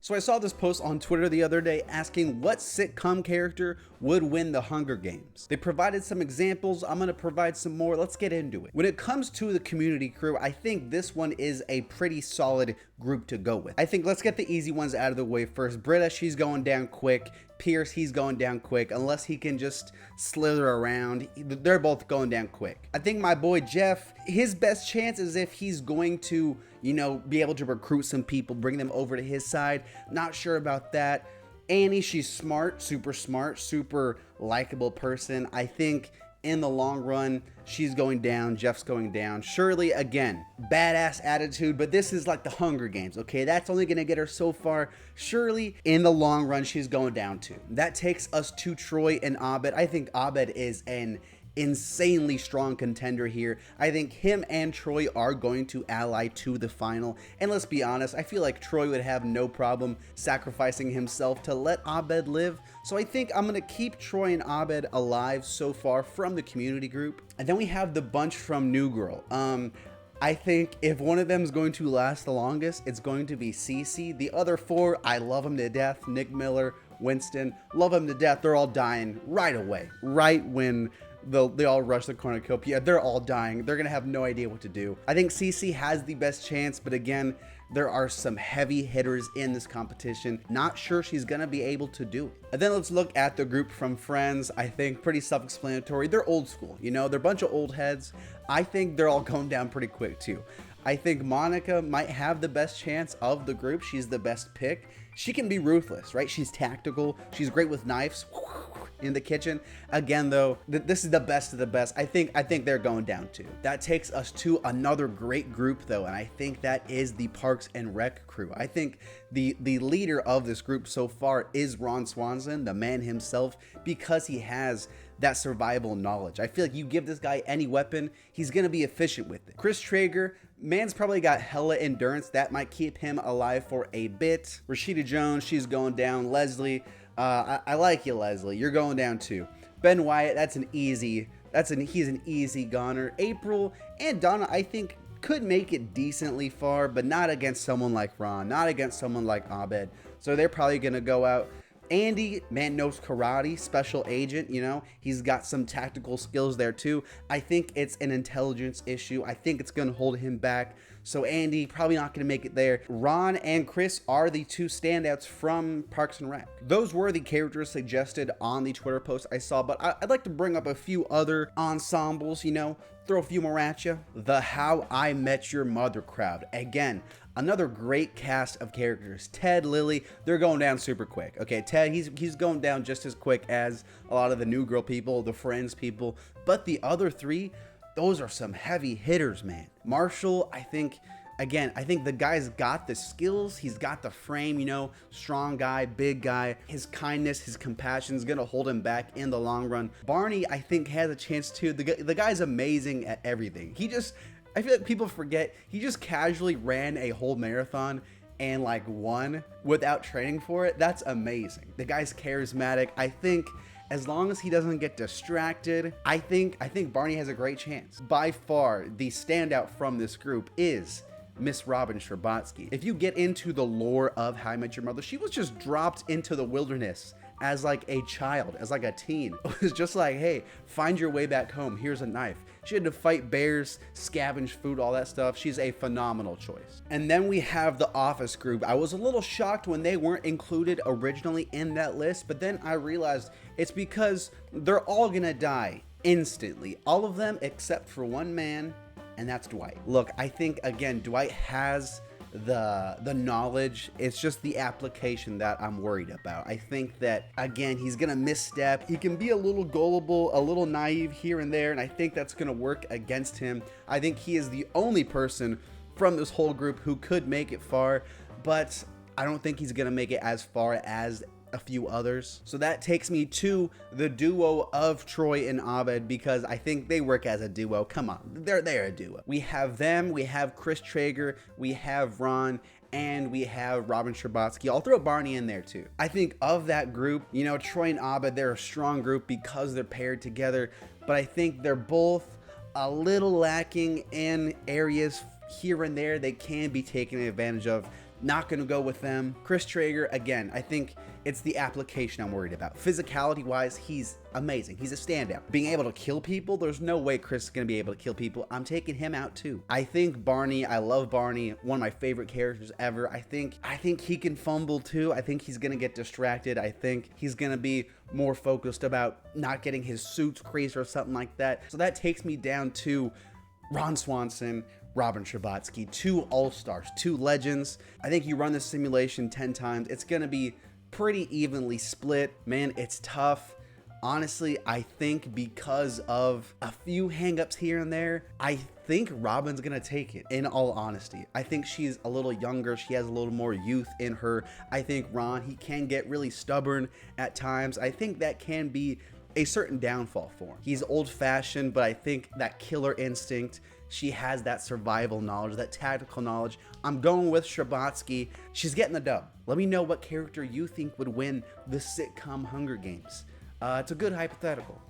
So I saw this post on Twitter the other day asking what sitcom character would win the Hunger Games. They provided some examples. I'm going to provide some more. Let's get into it. When it comes to the community crew, I think this one is a pretty solid group to go with. I think let's get the easy ones out of the way first. Britta, she's going down quick. Pierce, he's going down quick. Unless he can just slither around, they're both going down quick. I think my boy Jeff, his best chance is if he's going to, be able to recruit some people, bring them over to his side. Not sure about that. Annie, she's smart, super likable person. I think in the long run, she's going down, Jeff's going down. Shirley, again, badass attitude, but this is like the Hunger Games, okay? That's only gonna get her so far. Shirley, in the long run, she's going down too. That takes us to Troy and Abed. I think Abed is an insanely strong contender here. I think him and Troy are going to ally to the final, and let's be honest, I feel like Troy would have no problem sacrificing himself to let Abed live. So I think I'm gonna keep Troy and Abed alive so far from the community group. And then we have the bunch from New Girl. I think if one of them is going to last the longest, it's going to be Cece. The other four, I love them to death. Nick Miller, Winston, love them to death. They're all dying right away, right when they all rush the cornucopia. They're all dying. They're gonna have no idea what to do. I think Cece has the best chance, but again, there are some heavy hitters in this competition. Not sure she's gonna be able to do it. And then let's look at the group from Friends. I think pretty self-explanatory. They're old school, they're a bunch of old heads. I think they're all going down pretty quick too. I think Monica might have the best chance of the group. She's the best pick. She can be ruthless, right? She's tactical. She's great with knives in the kitchen. Again, though, this is the best of the best. I think they're going down too. That takes us to another great group, though, and I think that is the Parks and Rec crew. I think the leader of this group so far is Ron Swanson, the man himself, because he has that survival knowledge. I feel like you give this guy any weapon, he's gonna be efficient with it. Chris Traeger, man's probably got hella endurance. That might keep him alive for a bit. Rashida Jones, she's going down. Leslie, I like you, Leslie. You're going down too. Ben Wyatt, he's an easy goner. April and Donna, I think, could make it decently far, but not against someone like Ron, not against someone like Abed. So they're probably gonna go out. Andy, man, knows karate, special agent, he's got some tactical skills there too. I think it's an intelligence issue. I think it's gonna hold him back. So Andy, probably not gonna make it there. Ron and Chris are the two standouts from Parks and Rec. Those were the characters suggested on the Twitter post I saw, but I'd like to bring up a few other ensembles, throw a few more at you. The How I Met Your Mother crowd. Again, another great cast of characters. Ted, Lily, they're going down super quick. Okay, Ted, he's going down just as quick as a lot of the New Girl people, the Friends people, but the other three, those are some heavy hitters, man. Marshall, I think the guy's got the skills, he's got the frame, strong guy, big guy. His kindness, his compassion is gonna hold him back in the long run. Barney, I think, has a chance too. The guy's amazing at everything. I feel like people forget, he just casually ran a whole marathon and won without training for it. That's amazing. The guy's charismatic. I think as long as he doesn't get distracted, I think Barney has a great chance. By far, the standout from this group is Miss Robin Scherbatsky. If you get into the lore of How I Met Your Mother, she was just dropped into the wilderness as a child, as a teen. It was just hey, find your way back home. Here's a knife. She had to fight bears, scavenge food, all that stuff. She's a phenomenal choice. And then we have the Office group. I was a little shocked when they weren't included originally in that list, but then I realized it's because they're all gonna die instantly. All of them except for one man, and that's Dwight. Look, I think, again, Dwight has the knowledge. It's just the application that I'm worried about. I think that, again, he's gonna misstep. He can be a little gullible, a little naive here and there, and I think that's gonna work against him. I think he is the only person from this whole group who could make it far, but I don't think he's gonna make it as far as a few others. So that takes me to the duo of Troy and Abed, because I think they work as a duo. Come on, they're a duo. We have them, we have Chris Traeger, we have Ron, and we have Robin Scherbatsky. I'll throw Barney in there too. I think of that group, Troy and Abed, they're a strong group because they're paired together, but I think they're both a little lacking in areas here and there they can be taken advantage of. Not gonna go with them. Chris Traeger, again, I think it's the application I'm worried about. Physicality wise, he's amazing. He's a standout. Being able to kill people, there's no way Chris is gonna be able to kill people. I'm taking him out too. I think Barney, I love Barney, one of my favorite characters ever. I think he can fumble too. I think he's gonna get distracted. I think he's gonna be more focused about not getting his suits creased or something like that. So that takes me down to Ron Swanson, Robin Scherbatsky, two all-stars, two legends. I think you run this simulation 10 times, it's gonna be pretty evenly split. Man, it's tough. Honestly, I think because of a few hangups here and there, I think Robin's gonna take it, in all honesty. I think she's a little younger, she has a little more youth in her. I think Ron, he can get really stubborn at times. I think that can be a certain downfall for him. He's old-fashioned, but I think that killer instinct, she has that survival knowledge, that tactical knowledge. I'm going with Scherbatsky. She's getting the dub. Let me know what character you think would win the sitcom Hunger Games. It's a good hypothetical.